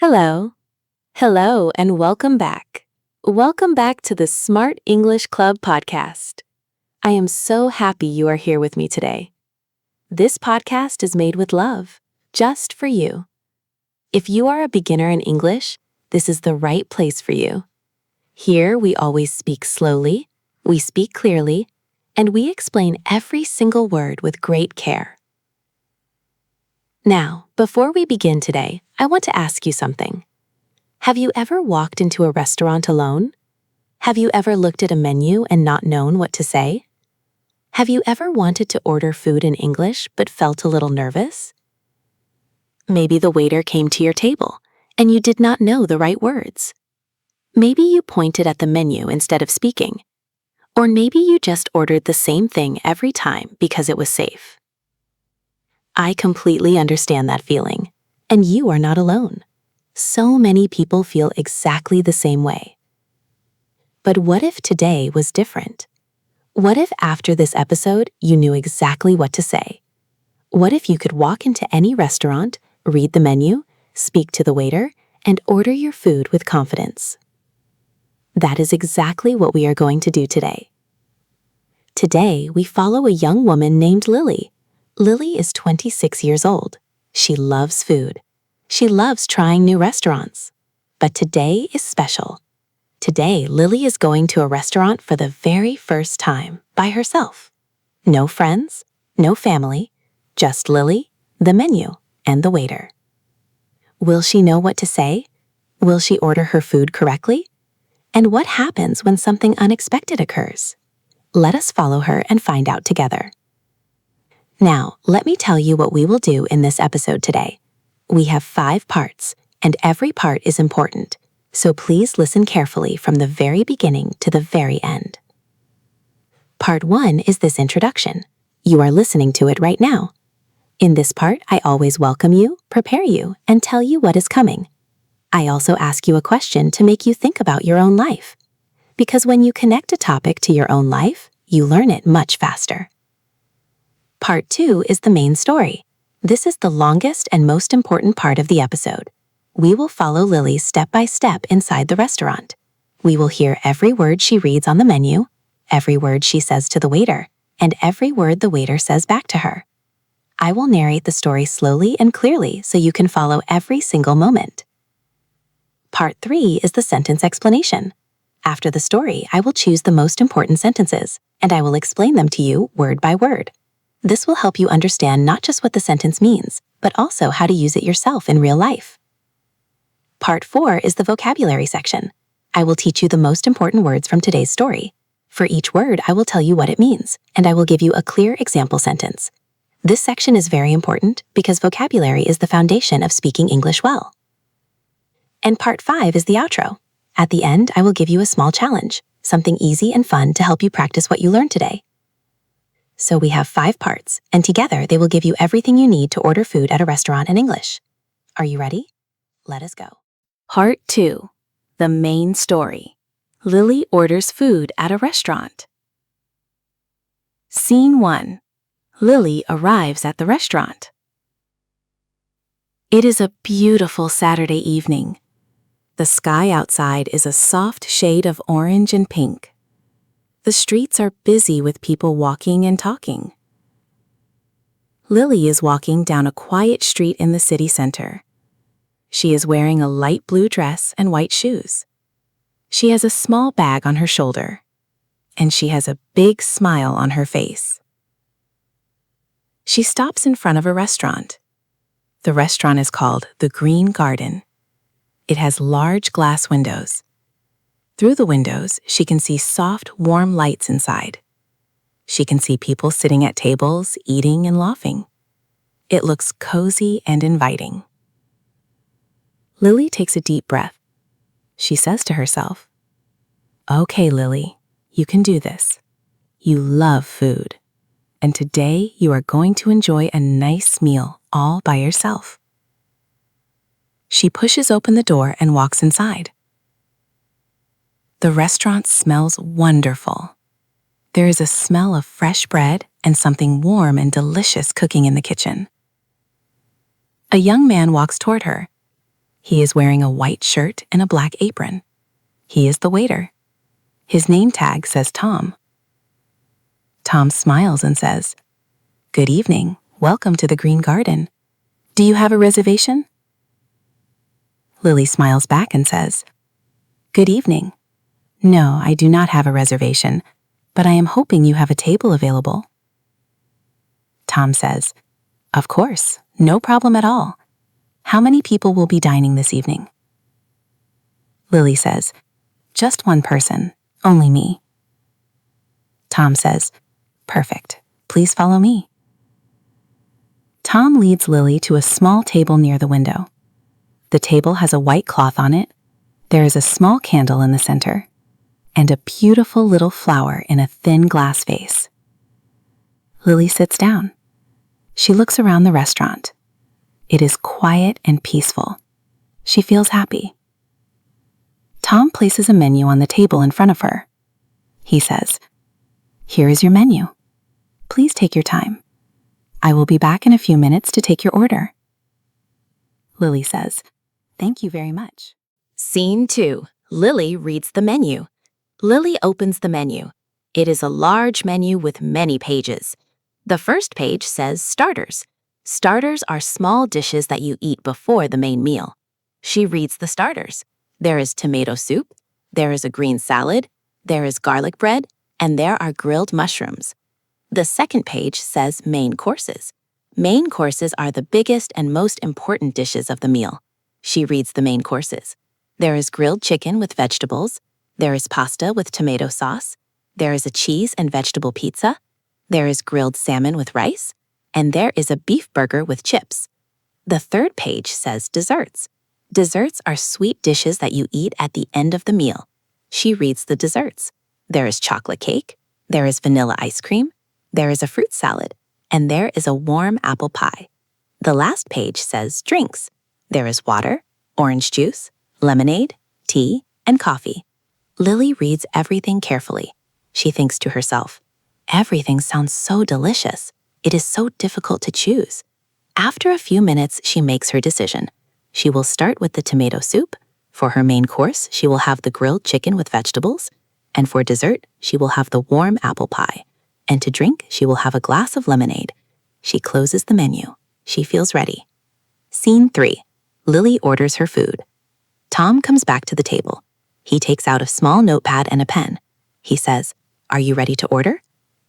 Hello. Hello, and welcome back. Welcome back to the Smart English Club podcast. I am so happy you are here with me today. This podcast is made with love, just for you. If you are a beginner in English, this is the right place for you. Here, we always speak slowly, we speak clearly, and we explain every single word with great care. Now, before we begin today, I want to ask you something. Have you ever walked into a restaurant alone? Have you ever looked at a menu and not known what to say? Have you ever wanted to order food in English but felt a little nervous? Maybe the waiter came to your table and you did not know the right words. Maybe you pointed at the menu instead of speaking. Or maybe you just ordered the same thing every time because it was safe. I completely understand that feeling, and you are not alone. So many people feel exactly the same way. But what if today was different? What if after this episode you knew exactly what to say? What if you could walk into any restaurant, read the menu, speak to the waiter, and order your food with confidence? That is exactly what we are going to do today. Today, we follow a young woman named Lily. Lily is 26 years old. She loves food. She loves trying new restaurants. But today is special. Today, Lily is going to a restaurant for the very first time by herself. No friends, no family, just Lily, the menu, and the waiter. Will she know what to say? Will she order her food correctly? And what happens when something unexpected occurs? Let us follow her and find out together. Now, let me tell you what we will do in this episode today. We have 5 parts, and every part is important, so please listen carefully from the very beginning to the very end. Part 1 is this introduction. You are listening to it right now. In this part, I always welcome you, prepare you, and tell you what is coming. I also ask you a question to make you think about your own life. Because when you connect a topic to your own life, you learn it much faster. Part 2 is the main story. This is the longest and most important part of the episode. We will follow Lily step by step inside the restaurant. We will hear every word she reads on the menu, every word she says to the waiter, and every word the waiter says back to her. I will narrate the story slowly and clearly so you can follow every single moment. Part 3 is the sentence explanation. After the story, I will choose the most important sentences, and I will explain them to you word by word. This will help you understand not just what the sentence means, but also how to use it yourself in real life. Part 4 is the vocabulary section. I will teach you the most important words from today's story. For each word, I will tell you what it means, and I will give you a clear example sentence. This section is very important because vocabulary is the foundation of speaking English well. And Part 5 is the outro. At the end, I will give you a small challenge, something easy and fun to help you practice what you learned today. So we have 5 parts, and together they will give you everything you need to order food at a restaurant in English. Are you ready? Let us go. Part 2. The main story. Lily orders food at a restaurant. Scene 1. Lily arrives at the restaurant. It is a beautiful Saturday evening. The sky outside is a soft shade of orange and pink. The streets are busy with people walking and talking. Lily is walking down a quiet street in the city center. She is wearing a light blue dress and white shoes. She has a small bag on her shoulder, and she has a big smile on her face. She stops in front of a restaurant. The restaurant is called The Green Garden. It has large glass windows. Through the windows, she can see soft, warm lights inside. She can see people sitting at tables, eating and laughing. It looks cozy and inviting. Lily takes a deep breath. She says to herself, "Okay, Lily, you can do this. You love food. And today you are going to enjoy a nice meal all by yourself." She pushes open the door and walks inside. The restaurant smells wonderful. There is a smell of fresh bread and something warm and delicious cooking in the kitchen. A young man walks toward her. He is wearing a white shirt and a black apron. He is the waiter. His name tag says Tom. Tom smiles and says, "Good evening. Welcome to the Green Garden. Do you have a reservation?" Lily smiles back and says, "Good evening. No, I do not have a reservation, but I am hoping you have a table available." Tom says, "Of course, no problem at all. How many people will be dining this evening?" Lily says, "Just one person, only me." Tom says, "Perfect. Please follow me." Tom leads Lily to a small table near the window. The table has a white cloth on it. There is a small candle in the center, and a beautiful little flower in a thin glass vase. Lily sits down. She looks around the restaurant. It is quiet and peaceful. She feels happy. Tom places a menu on the table in front of her. He says, "Here is your menu. Please take your time. I will be back in a few minutes to take your order." Lily says, "Thank you very much." Scene 2. Lily reads the menu. Lily opens the menu. It is a large menu with many pages. The first page says starters. Starters are small dishes that you eat before the main meal. She reads the starters. There is tomato soup, there is a green salad, there is garlic bread, and there are grilled mushrooms. The second page says main courses. Main courses are the biggest and most important dishes of the meal. She reads the main courses. There is grilled chicken with vegetables, there is pasta with tomato sauce, there is a cheese and vegetable pizza, there is grilled salmon with rice, and there is a beef burger with chips. The third page says desserts. Desserts are sweet dishes that you eat at the end of the meal. She reads the desserts. There is chocolate cake, there is vanilla ice cream, there is a fruit salad, and there is a warm apple pie. The last page says drinks. There is water, orange juice, lemonade, tea, and coffee. Lily reads everything carefully. She thinks to herself, "Everything sounds so delicious. It is so difficult to choose." After a few minutes, she makes her decision. She will start with the tomato soup. For her main course, she will have the grilled chicken with vegetables. And for dessert, she will have the warm apple pie. And to drink, she will have a glass of lemonade. She closes the menu. She feels ready. Scene 3. Lily orders her food. Tom comes back to the table. He takes out a small notepad and a pen. He says, "Are you ready to order?"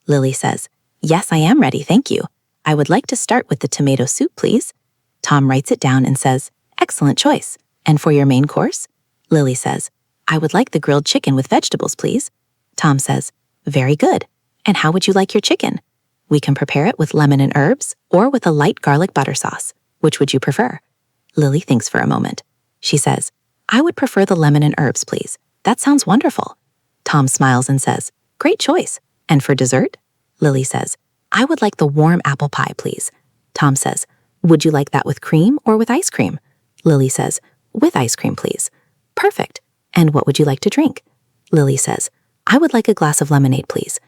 Lily says, "Yes, I am ready, thank you. I would like to start with the tomato soup, please." Tom writes it down and says, "Excellent choice. And for your main course?" Lily says, "I would like the grilled chicken with vegetables, please." Tom says, "Very good. And how would you like your chicken? We can prepare it with lemon and herbs or with a light garlic butter sauce. Which would you prefer?" Lily thinks for a moment. She says, "I would prefer the lemon and herbs, please. That sounds wonderful." Tom smiles and says, "Great choice. And for dessert?" Lily says, "I would like the warm apple pie, please." Tom says, "Would you like that with cream or with ice cream?" Lily says, "With ice cream, please." "Perfect. And what would you like to drink?" Lily says, "I would like a glass of lemonade, please."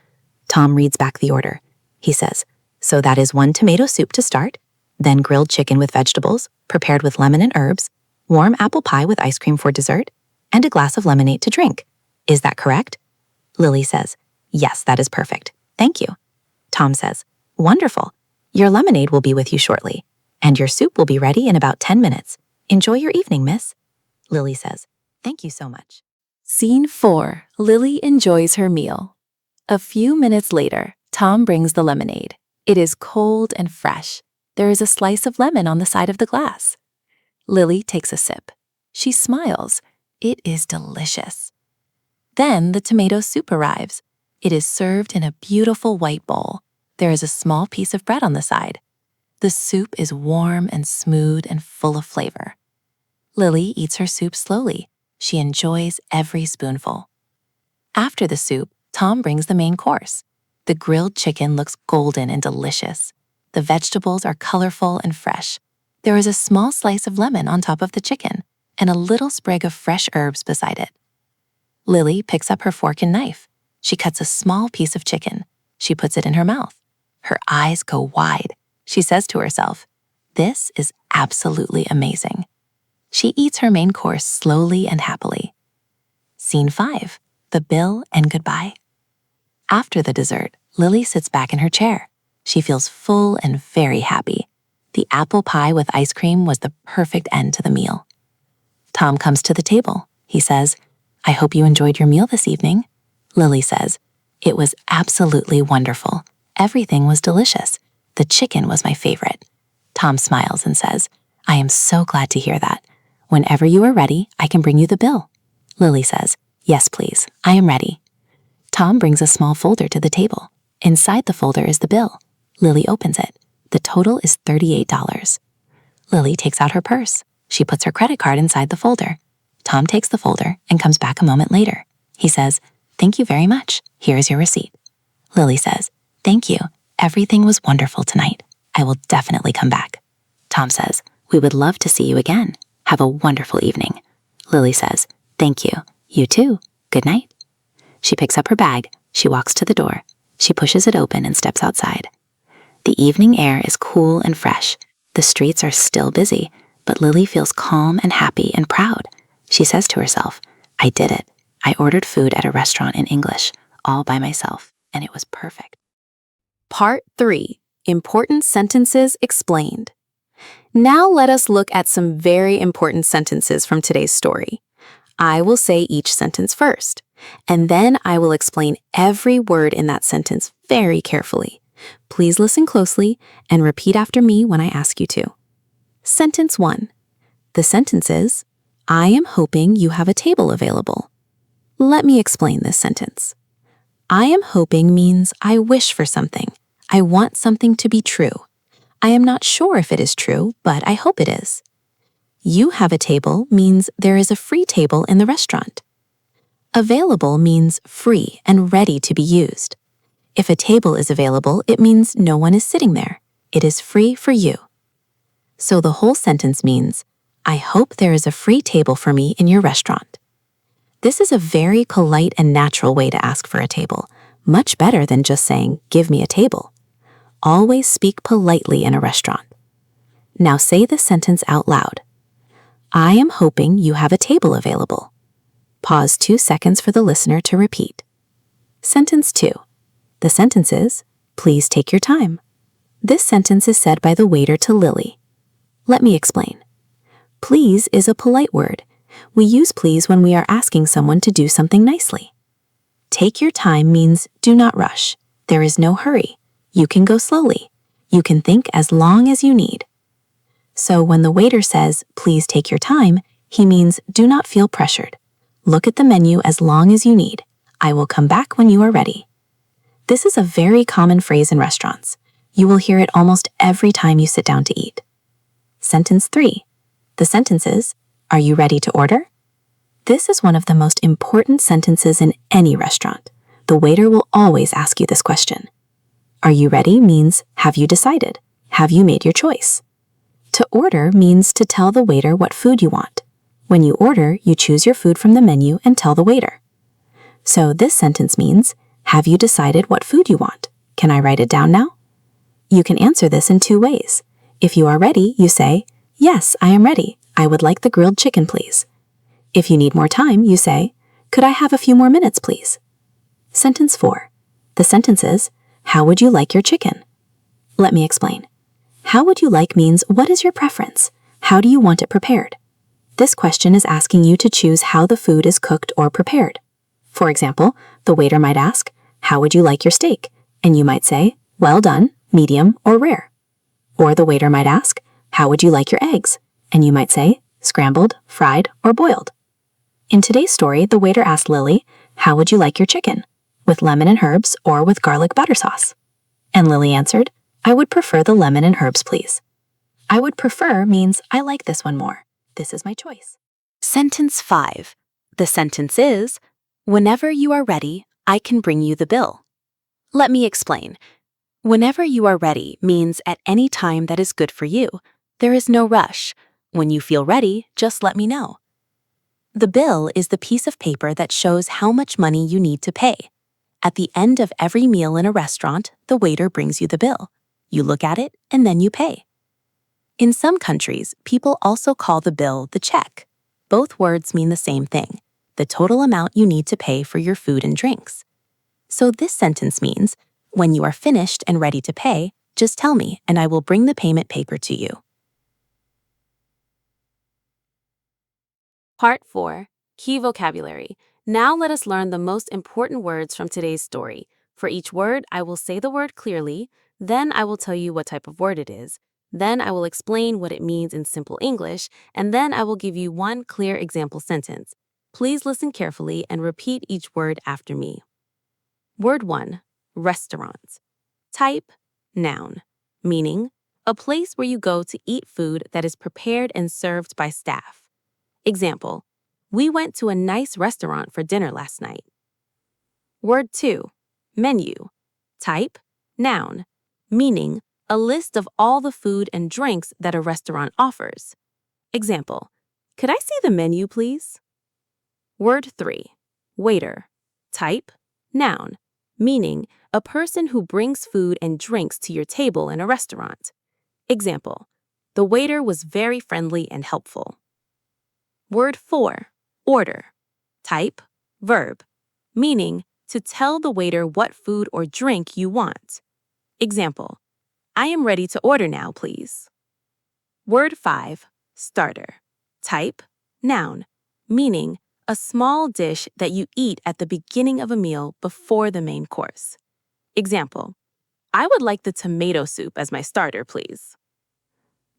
Tom reads back the order. He says, "So that is 1 tomato soup to start, then grilled chicken with vegetables, prepared with lemon and herbs, warm apple pie with ice cream for dessert, and a glass of lemonade to drink. Is that correct?" Lily says, "Yes, that is perfect. Thank you." Tom says, "Wonderful. Your lemonade will be with you shortly, and your soup will be ready in about 10 minutes. Enjoy your evening, miss." Lily says, "Thank you so much." Scene 4. Lily enjoys her meal. A few minutes later, Tom brings the lemonade. It is cold and fresh. There is a slice of lemon on the side of the glass. Lily takes a sip. She smiles. It is delicious. Then the tomato soup arrives. It is served in a beautiful white bowl. There is a small piece of bread on the side. The soup is warm and smooth and full of flavor. Lily eats her soup slowly. She enjoys every spoonful. After the soup, Tom brings the main course. The grilled chicken looks golden and delicious. The vegetables are colorful and fresh. There is a small slice of lemon on top of the chicken and a little sprig of fresh herbs beside it. Lily picks up her fork and knife. She cuts a small piece of chicken. She puts it in her mouth. Her eyes go wide. She says to herself, "This is absolutely amazing." She eats her main course slowly and happily. Scene 5, the bill and goodbye. After the dessert, Lily sits back in her chair. She feels full and very happy. The apple pie with ice cream was the perfect end to the meal. Tom comes to the table. He says, "I hope you enjoyed your meal this evening." Lily says, "It was absolutely wonderful. Everything was delicious. The chicken was my favorite." Tom smiles and says, "I am so glad to hear that. Whenever you are ready, I can bring you the bill." Lily says, "Yes, please. I am ready." Tom brings a small folder to the table. Inside the folder is the bill. Lily opens it. The total is $38. Lily takes out her purse. She puts her credit card inside the folder. Tom takes the folder and comes back a moment later. He says, "Thank you very much. Here is your receipt." Lily says, "Thank you. Everything was wonderful tonight. I will definitely come back." Tom says, "We would love to see you again. Have a wonderful evening." Lily says, "Thank you. You too. Good night." She picks up her bag. She walks to the door. She pushes it open and steps outside. The evening air is cool and fresh. The streets are still busy, but Lily feels calm and happy and proud. She says to herself, "I did it. I ordered food at a restaurant in English, all by myself, and it was perfect." Part 3. Important sentences explained. Now let us look at some very important sentences from today's story. I will say each sentence first, and then I will explain every word in that sentence very carefully. Please listen closely and repeat after me when I ask you to. Sentence 1. The sentence is, I am hoping you have a table available. Let me explain this sentence. I am hoping means I wish for something. I want something to be true. I am not sure if it is true, but I hope it is. You have a table means there is a free table in the restaurant. Available means free and ready to be used. If a table is available, it means no one is sitting there. It is free for you. So the whole sentence means, I hope there is a free table for me in your restaurant. This is a very polite and natural way to ask for a table, much better than just saying, give me a table. Always speak politely in a restaurant. Now say the sentence out loud. I am hoping you have a table available. Pause 2 seconds for the listener to repeat. Sentence 2. The sentence is, please take your time. This sentence is said by the waiter to Lily. Let me explain. Please is a polite word. We use please when we are asking someone to do something nicely. Take your time means do not rush. There is no hurry. You can go slowly. You can think as long as you need. So when the waiter says, please take your time, he means do not feel pressured. Look at the menu as long as you need. I will come back when you are ready. This is a very common phrase in restaurants. You will hear it almost every time you sit down to eat. Sentence 3. The sentence is, are you ready to order? This is one of the most important sentences in any restaurant. The waiter will always ask you this question. Are you ready means, have you decided? Have you made your choice? To order means to tell the waiter what food you want. When you order, you choose your food from the menu and tell the waiter. So this sentence means, have you decided what food you want? Can I write it down now? You can answer this in 2 ways. If you are ready, you say, yes, I am ready. I would like the grilled chicken, please. If you need more time, you say, could I have a few more minutes, please? Sentence 4. The sentence is, how would you like your chicken? Let me explain. How would you like means, what is your preference? How do you want it prepared? This question is asking you to choose how the food is cooked or prepared. For example, the waiter might ask, how would you like your steak? And you might say, well done, medium, or rare. Or the waiter might ask, how would you like your eggs? And you might say, scrambled, fried, or boiled. In today's story, the waiter asked Lily, how would you like your chicken? With lemon and herbs or with garlic butter sauce? And Lily answered, I would prefer the lemon and herbs, please. I would prefer means I like this one more. This is my choice. Sentence 5. The sentence is, whenever you are ready, I can bring you the bill. Let me explain. Whenever you are ready means at any time that is good for you. There is no rush. When you feel ready, just let me know. The bill is the piece of paper that shows how much money you need to pay. At the end of every meal in a restaurant, the waiter brings you the bill. You look at it and then you pay. In some countries, people also call the bill the check. Both words mean the same thing, the total amount you need to pay for your food and drinks. So this sentence means, when you are finished and ready to pay, just tell me and I will bring the payment paper to you. Part 4. Key vocabulary. Now let us learn the most important words from today's story. For each word, I will say the word clearly, then I will tell you what type of word it is. Then I will explain what it means in simple English, and then I will give you one clear example sentence. Please listen carefully and repeat each word after me. Word 1. Restaurant. Type, noun, meaning a place where you go to eat food that is prepared and served by staff. Example, we went to a nice restaurant for dinner last night. Word 2. Menu. Type, noun, meaning a list of all the food and drinks that a restaurant offers. Example, could I see the menu, please? Word 3. Waiter. Type, noun, meaning a person who brings food and drinks to your table in a restaurant. Example, the waiter was very friendly and helpful. Word 4. Order. Type, verb, meaning to tell the waiter what food or drink you want. Example, I am ready to order now, please. Word 5. Starter. Type, noun, meaning a small dish that you eat at the beginning of a meal before the main course. Example, I would like the tomato soup as my starter, please.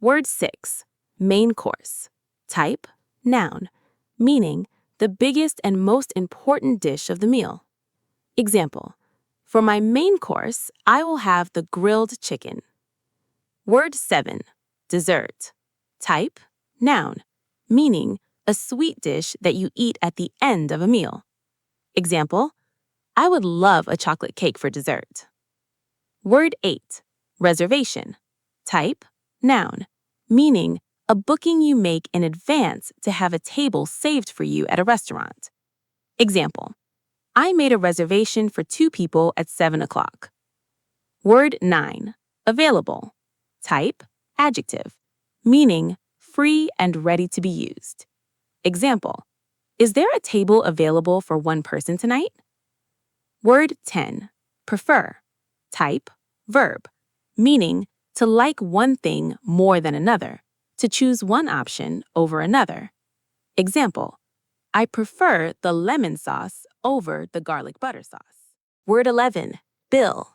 Word 6. Main course. Type, noun, meaning the biggest and most important dish of the meal. Example, for my main course, I will have the grilled chicken. Word 7. Dessert. Type, noun, meaning a sweet dish that you eat at the end of a meal. Example, I would love a chocolate cake for dessert. Word 8. Reservation. Type, noun, meaning a booking you make in advance to have a table saved for you at a restaurant. Example, I made a reservation for 2 people at 7 o'clock. Word 9. Available. Type, adjective, meaning free and ready to be used. Example, is there a table available for 1 person tonight? Word 10. Prefer. Type, verb, meaning to like one thing more than another, to choose one option over another. Example, I prefer the lemon sauce over the garlic butter sauce. Word 11. Bill.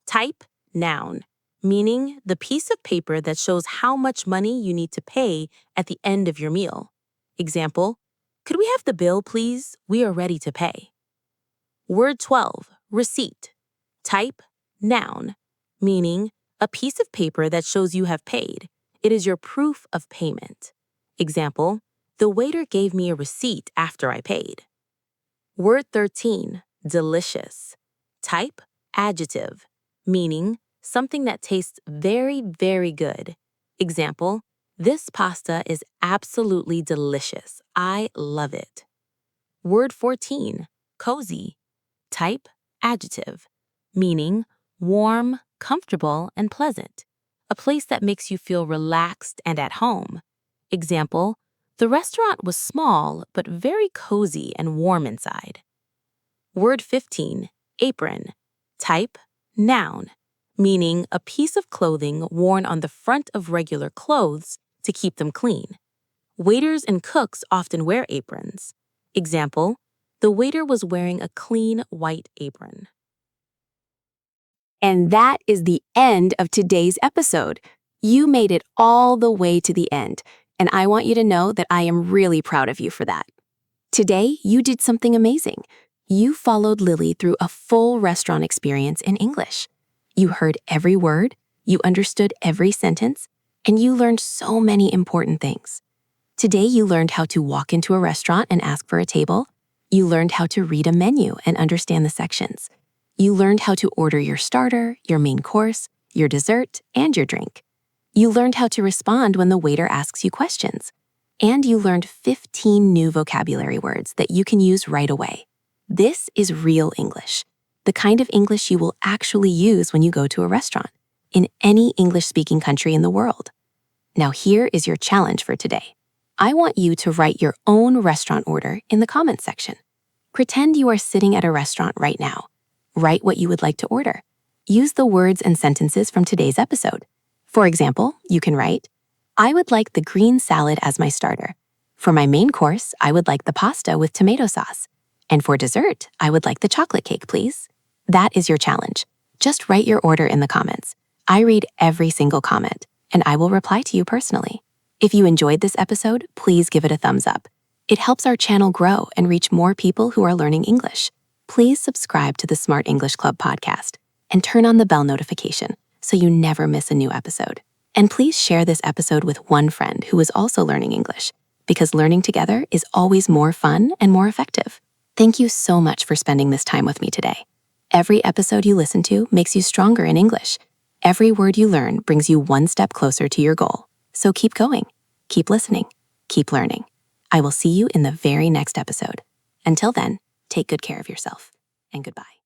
Type, noun, meaning the piece of paper that shows how much money you need to pay at the end of your meal. Example, could we have the bill, please? We are ready to pay. Word 12. Receipt. Type, noun, meaning a piece of paper that shows you have paid. It is your proof of payment. Example, the waiter gave me a receipt after I paid. Word 13. Delicious. Type, adjective, meaning something that tastes very, very good. Example, this pasta is absolutely delicious. I love it. Word 14. Cozy. Type, adjective, meaning warm, comfortable, and pleasant. A place that makes you feel relaxed and at home. Example, the restaurant was small but very cozy and warm inside. Word 15. Apron. Type, noun, meaning a piece of clothing worn on the front of regular clothes to keep them clean. Waiters and cooks often wear aprons. Example, the waiter was wearing a clean white apron. And that is the end of today's episode. You made it all the way to the end, and I want you to know that I am really proud of you for that. Today, you did something amazing. You followed Lily through a full restaurant experience in English. You heard every word, you understood every sentence, and you learned so many important things. Today, you learned how to walk into a restaurant and ask for a table. You learned how to read a menu and understand the sections. You learned how to order your starter, your main course, your dessert, and your drink. You learned how to respond when the waiter asks you questions. And you learned 15 new vocabulary words that you can use right away. This is real English, the kind of English you will actually use when you go to a restaurant, in any English-speaking country in the world. Now here is your challenge for today. I want you to write your own restaurant order in the comments section. Pretend you are sitting at a restaurant right now. Write what you would like to order. Use the words and sentences from today's episode. For example, you can write, I would like the green salad as my starter. For my main course, I would like the pasta with tomato sauce. And for dessert, I would like the chocolate cake, please. That is your challenge. Just write your order in the comments. I read every single comment, and I will reply to you personally. If you enjoyed this episode, please give it a thumbs up. It helps our channel grow and reach more people who are learning English. Please subscribe to the Smart English Club podcast and turn on the bell notification so you never miss a new episode. And please share this episode with one friend who is also learning English, because learning together is always more fun and more effective. Thank you so much for spending this time with me today. Every episode you listen to makes you stronger in English. Every word you learn brings you one step closer to your goal. So keep going, keep listening, keep learning. I will see you in the very next episode. Until then, take good care of yourself, and goodbye.